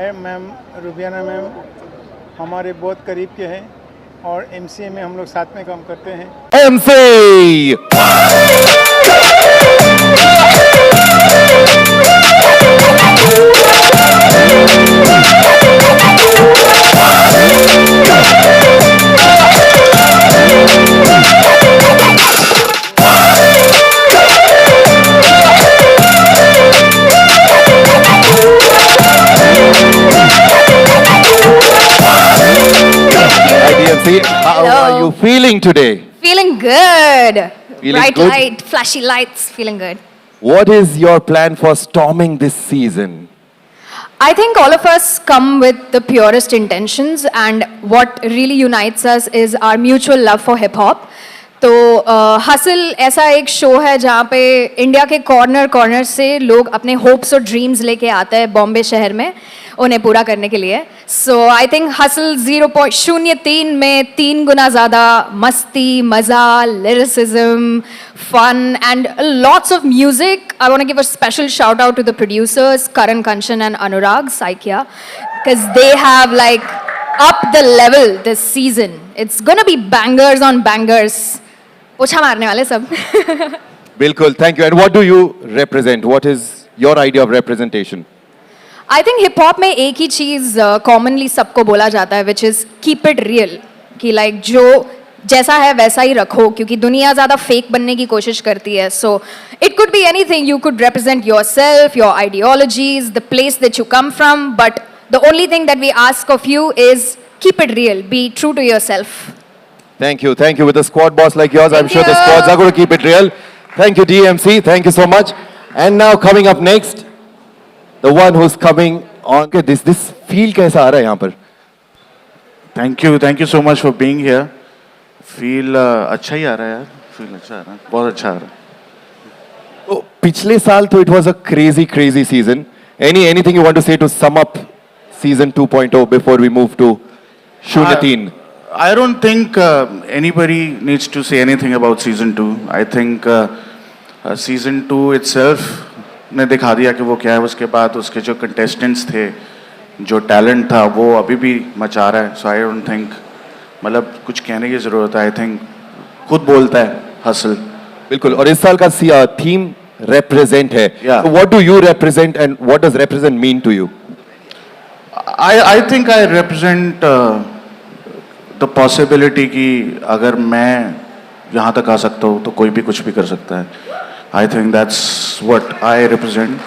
है ma'am रुबियाना ma'am हमारे बहुत करीब के हैं और एमसीए में हम लोग साथ में काम करते हैं। MC DMC, how are you feeling today? Feeling good. Feeling Bright good? light, flashy lights, feeling good. What is your plan for storming this season? I think all of us come with the purest intentions, and what really unites us is our mutual love for hip hop. तो hustle ऐसा एक show है जहाँ पे India के corner corner से लोग अपने होप्स और ड्रीम्स लेके आते हैं बॉम्बे शहर में उन्हें पूरा करने के लिए। सो आई थिंक हसल 0.03 में 3 गुना ज़्यादा मस्ती, मज़ा, lyricism, fun and lots of music. I want to give a special shout out to the producers Karan Kanchan and Anurag Saikia because they have like up the level this season. It's gonna be bangers on bangers. पोछा मारने वाले सब. Bilkul, thank you. And what do you represent? What is your idea of representation? I think hip hop में एक ही चीज commonly सबको बोला जाता है, which is keep it real. कि like जो जैसा है वैसा ही रखो, क्योंकि दुनिया ज़्यादा fake बनने की कोशिश करती है. So it could be anything. You could represent yourself, your ideologies, the place that you come from, but the only thing that we ask of you is keep it real. Be true to yourself. Thank you. Thank you. With a squad boss like yours, I'm Thank sure the you. squads are going to keep it real. Thank you, DMC. Thank you so much. And now coming up next, the one who's coming on. Okay, this feel कैसा आ रहा है यहाँ पर? Thank you so much for being here. Feel अच्छा ही आ रहा है यार. Feel अच्छा आ रहा है. बहुत अच्छा आ रहा है. तो पिछले साल तो it was a crazy season. Anything you want to say to sum up season 2.0 before we move to Shunya 3? I don't think anybody needs to say anything about season 2. I think season 2 itself ने दिखा दिया कि वो क्या है. उसके बाद उसके जो contestants थे, जो talent था, वो अभी भी मचा रहा है. So I don't think मतलब कुछ कहने की ज़रूरत है. I think खुद बोलता है हसल. बिल्कुल. और इस साल का थीम represent है. Yeah. So what do you represent and what does represent mean to you? I think I represent the possibility कि अगर मैं यहाँ तक आ सकता हूँ तो कोई भी कुछ भी कर सकता है. I think that's what I represent.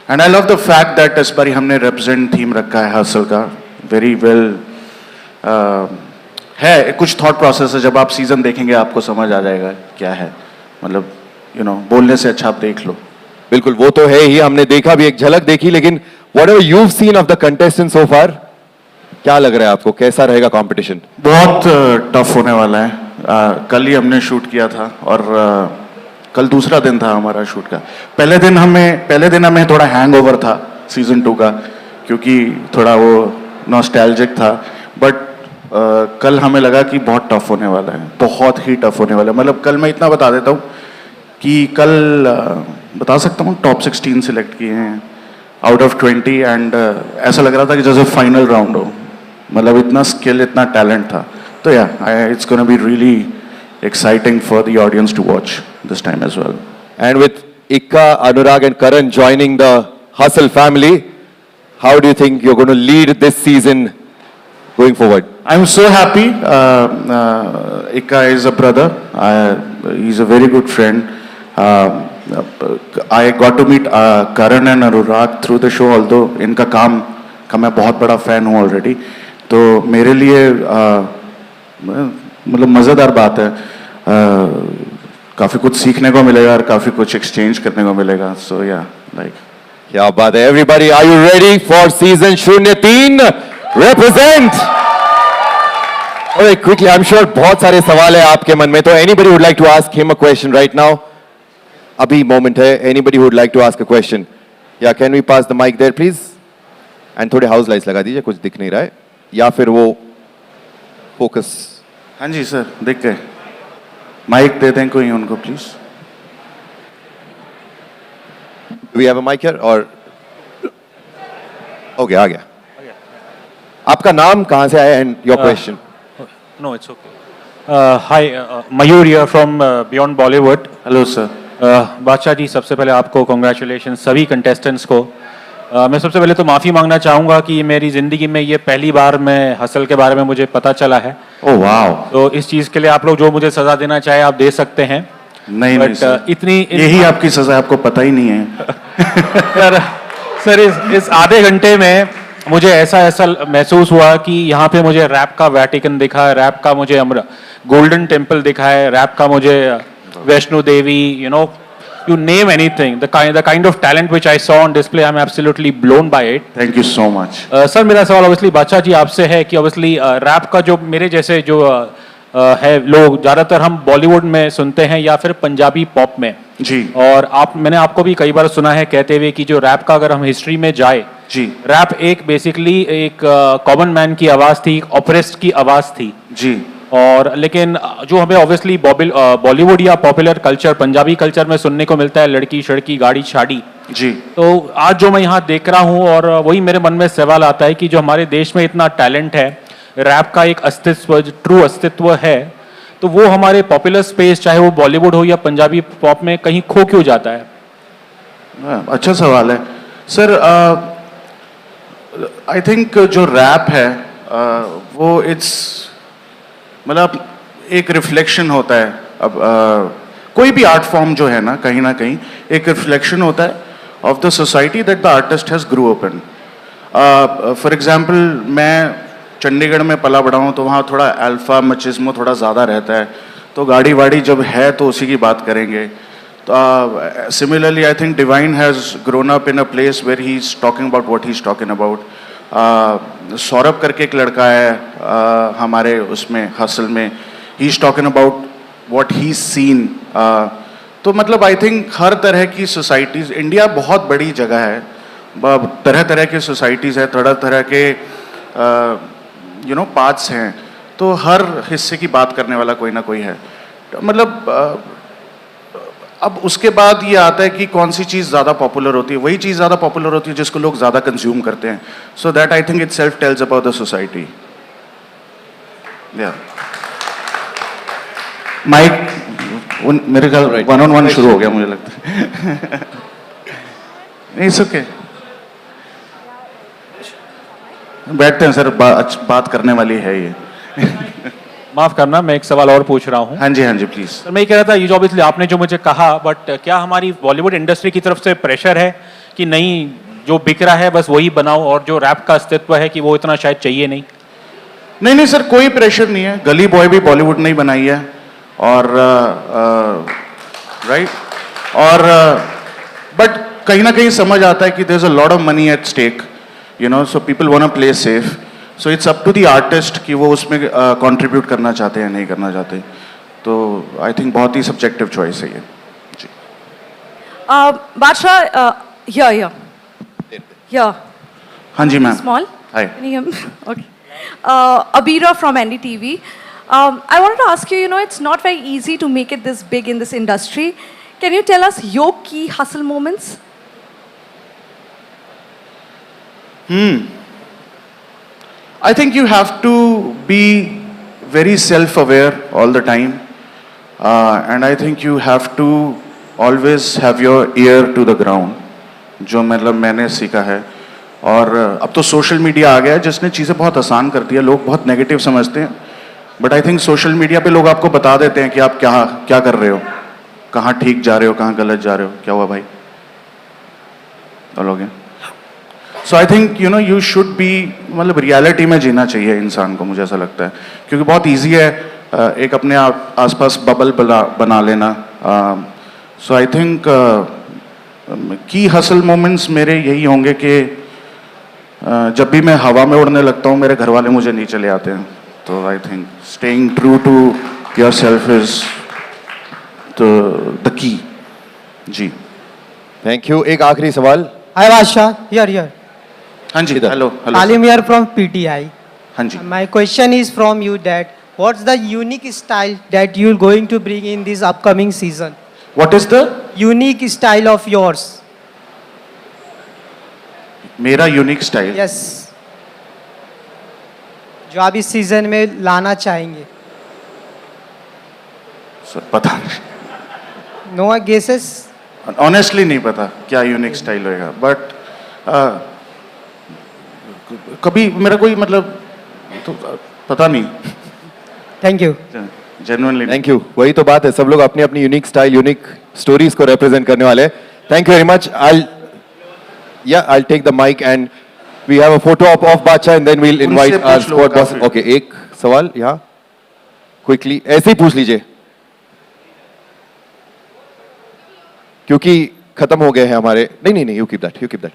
And I love the fact that इस बारी हमने represent theme रखा है हसल का. Very well है. कुछ thought process है. जब आप season देखेंगे आपको समझ आ जाएगा क्या है. मतलब बोलने से अच्छा आप देख लो. बिल्कुल, वो तो है ही. हमने देखा भी, एक झलक देखी. लेकिन whatever you've seen of the contestants so far, क्या लग रहा है आपको? कैसा रहेगा कंपटीशन? बहुत टफ होने वाला है. कल ही हमने शूट किया था और कल दूसरा दिन था हमारा शूट का. पहले दिन हमें थोड़ा हैंगओवर था सीजन 2 का, क्योंकि थोड़ा वो नॉस्टैल्जिक था. बट कल हमें लगा कि बहुत टफ होने वाला है. बहुत ही टफ होने वाला है. मतलब कल मैं इतना बता देता हूँ कि कल बता सकता हूँ टॉप 16 सिलेक्ट किए हैं आउट ऑफ 20 एंड ऐसा लग रहा था कि जैसे फाइनल राउंड हो. मतलब इतना स्किल, इतना टैलेंट था. तो या it's gonna be really exciting for the audience to watch this time as well. And with Ikka, Anurag and Karan joining the Hustle family, how do you think you're going to lead this season going forward? I'm so happy. Ikka is a brother. He's a very good friend. I got to meet Karan and Anurag through the show, although इनका काम का मैं बहुत बड़ा fan हूँ already. तो मेरे लिए मतलब मज़ेदार बात है. काफ़ी कुछ सीखने को मिलेगा और काफ़ी कुछ एक्सचेंज करने को मिलेगा. So yeah, like. क्या बात है. Everybody, are you ready for season शून्य 3? Represent. Okay, quickly, I'm sure बहुत सारे सवाल है आपके मन में. तो anybody would like to ask him a question right now? अभी moment है. Anybody would like to ask a question? Yeah, can we pass the mic there, please? And थोड़े house lights लगा दीजिए, कुछ दिख नहीं रहा है. या फिर वो focus. हाँ जी सर, देख के माइक दे दें कोई उनको please. Do we have a mic here or okay आ गया आपका नाम कहां से आया and your question No, it's okay. Hi, Mayur here from Beyond Bollywood. Hello sir. Badshah ji, सबसे पहले आपको कॉन्ग्रेचुलेशन, सभी कंटेस्टेंट्स को. मैं सबसे पहले तो माफ़ी मांगना चाहूँगा कि मेरी ज़िंदगी में ये पहली बार मैं हसल के बारे में मुझे पता चला है. Oh wow. तो इस चीज़ के लिए आप लोग जो मुझे सज़ा देना चाहे आप दे सकते हैं. नहीं नहीं सर. यही आपकी सजा, आपको पता ही नहीं है. सर इस आधे घंटे में मुझे ऐसा महसूस हुआ कि यहाँ पे मुझे रैप का वैटिकन दिखा है, रैप का मुझे गोल्डन टेम्पल दिखा है, रैप का मुझे Vaishno Devi, you name anything, the kind of talent which I saw on display, I'm absolutely blown by it. Thank you so much. Sir मेरा सवाल ऑब्वियसली बादशाह जी आपसे है कि ऑब्वियसली रैप का जो मेरे जैसे जो है लोग ज़्यादातर हम बॉलीवुड में सुनते हैं या फिर पंजाबी पॉप में जी. और मैंने आपको भी कई बार सुना है कहते हुए कि जो रैप का अगर हम हिस्ट्री में जाए जी. रैप एक बेसिकली एक कॉमन मैन की आवाज़ थी, एक ऑपरेस्ट की आवाज़ थी जी. और लेकिन जो हमें ऑब्वियसली बॉलीवुड या पॉपुलर कल्चर पंजाबी कल्चर में सुनने को मिलता है लड़की शड़की गाड़ी छाड़ी जी. तो आज जो मैं यहाँ देख रहा हूँ और वही मेरे मन में सवाल आता है कि जो हमारे देश में इतना टैलेंट है, रैप का एक अस्तित्व, ट्रू अस्तित्व है, तो वो हमारे पॉपुलर स्पेस चाहे वो बॉलीवुड हो या पंजाबी पॉप में कहीं खो क्यों जाता है? अच्छा सवाल है सर. आई थिंक जो रैप है वो इट्स मतलब एक रिफ्लेक्शन होता है. अब कोई भी आर्ट फॉर्म जो है ना कहीं एक रिफ्लेक्शन होता है of the society that the artist has grew up in. For example मैं चंडीगढ़ में पला बड़ा हूँ तो वहाँ थोड़ा अल्फा मचिज्मो थोड़ा ज़्यादा रहता है, तो गाड़ी वाड़ी जब है तो उसी की बात करेंगे. तो similarly I think Divine has grown up in a place where he is talking about what he is talking about. Saurabh करके एक लड़का है हमारे उसमें हसल में, he is talking about what he seen. तो मतलब आई थिंक हर तरह की सोसाइटीज़, इंडिया बहुत बड़ी जगह है, तरह तरह की सोसाइटीज़ है, तरह तरह के पार्ट्स हैं, तो हर हिस्से की बात करने वाला कोई ना कोई है. मतलब अब उसके बाद ये आता है कि कौन सी चीज़ ज़्यादा पॉपुलर होती है. वही चीज़ ज़्यादा पॉपुलर होती है जिसको लोग ज़्यादा कंज्यूम करते हैं. So that I think itself tells about the society. Mic मेरे ख्याल 1-on-1 शुरू हो गया मुझे लगता है. It's okay. बैठते हैं सर, बात करने वाली है ये. माफ करना, मैं एक सवाल और पूछ रहा हूँ. हाँ जी प्लीज. सर मैं ये कह रहा था, ये जो ऑब्वियसली आपने जो मुझे कहा, बट क्या हमारी बॉलीवुड इंडस्ट्री की तरफ से प्रेशर है कि नहीं जो बिक रहा है बस वही बनाओ, और जो रैप का अस्तित्व है कि वो इतना शायद चाहिए नहीं? नहीं सर, कोई प्रेशर नहीं है. गली बॉय भी बॉलीवुड ने ही बनाई है और राइट. और बट कहीं ना कहीं समझ आता है कि there is a lot of money at stake, so people want to play safe. So it's up to the artist कि वो उसमें contribute करना चाहते हैं नहीं करना चाहते. तो I think बहुत ही subjective choice है ये. जी. Badsha, here. हाँ जी ma'am. Small. Hi. Can you hear me? Okay. Abira from NDTV. I wanted to ask you, it's not very easy to make it this big in this industry. Can you tell us your key hustle moments? I think you have to be very self-aware all the time, and I think you have to always have your ear to the ground. जो मतलब मैंने सीखा है. और अब तो social media आ गया है जिसने चीज़ें बहुत आसान कर दी है. लोग बहुत नेगेटिव समझते हैं, but I think social media पे लोग आपको बता देते हैं कि आप क्या कर रहे हो, कहाँ ठीक जा रहे हो, कहाँ गलत जा रहे हो. क्या हुआ भाई? बोलोगे? So I think you should be, मतलब रियलिटी में जीना चाहिए इंसान को, मुझे ऐसा लगता है, क्योंकि बहुत इजी है एक अपने आसपास बबल बना लेना. सो आई थिंक की हसल मोमेंट्स मेरे यही होंगे कि जब भी मैं हवा में उड़ने लगता हूँ मेरे घर वाले मुझे नीचे ले आते हैं. तो I think staying true to your self is the key. जी. Thank you. एक आखिरी सवाल. Hi Vasha, here. हाँ जी. Hello. Alim here from PTI. हाँ जी. My question is from you that what's the unique style that you're going to bring in this upcoming season? What is the unique style of yours? मेरा unique style yes, जो आप इस season में लाना चाहेंगे? Sir पता नहीं, no guesses? Honestly नहीं पता क्या यूनिक स्टाइल होएगा, बट कभी मेरा कोई मतलब तो पता नहीं, thank you. Genuinely. Thank you. वही तो बात है, सब लोग अपनी अपनी यूनिक स्टाइल, यूनिक स्टोरीज को रिप्रेजेंट करने वाले। Thank you very much. I'll take the mic and we have a photo of Bacha and then we'll invite उनसे our पूछ लो squad boss. काफी। Okay, एक सवाल यहाँ क्विकली ऐसे ही पूछ लीजिए क्योंकि खत्म हो गए हैं हमारे। नहीं, you keep that.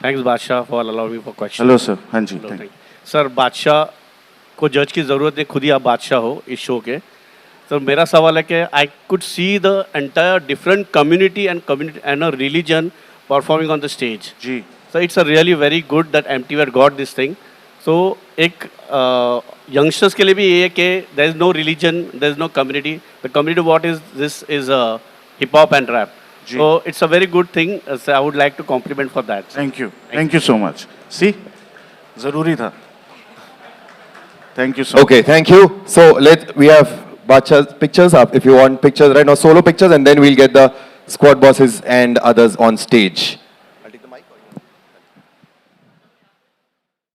थैंक्स बादशाह for allowing me for question. Hello sir. हाँ जी, थैंक यू। सर, बादशाह को जज की ज़रूरत है, खुद ही आप बादशाह हो इस शो के। सर मेरा सवाल है कि I could see the entire different community and a religion performing on the stage. जी so it's a really very good that MTV got this thing. So एक यंगस्टर्स के लिए भी ये है कि there is no religion, there is no community, the community what is this is hip hop and rap. जी। So it's a very good thing, I would like to compliment for that. Thank you so much. सी जरूरी था। Thank you so Okay, thank you. So we have Bacha's pictures up if you want pictures right now, solo pictures, and then we'll get the squad bosses and others on stage.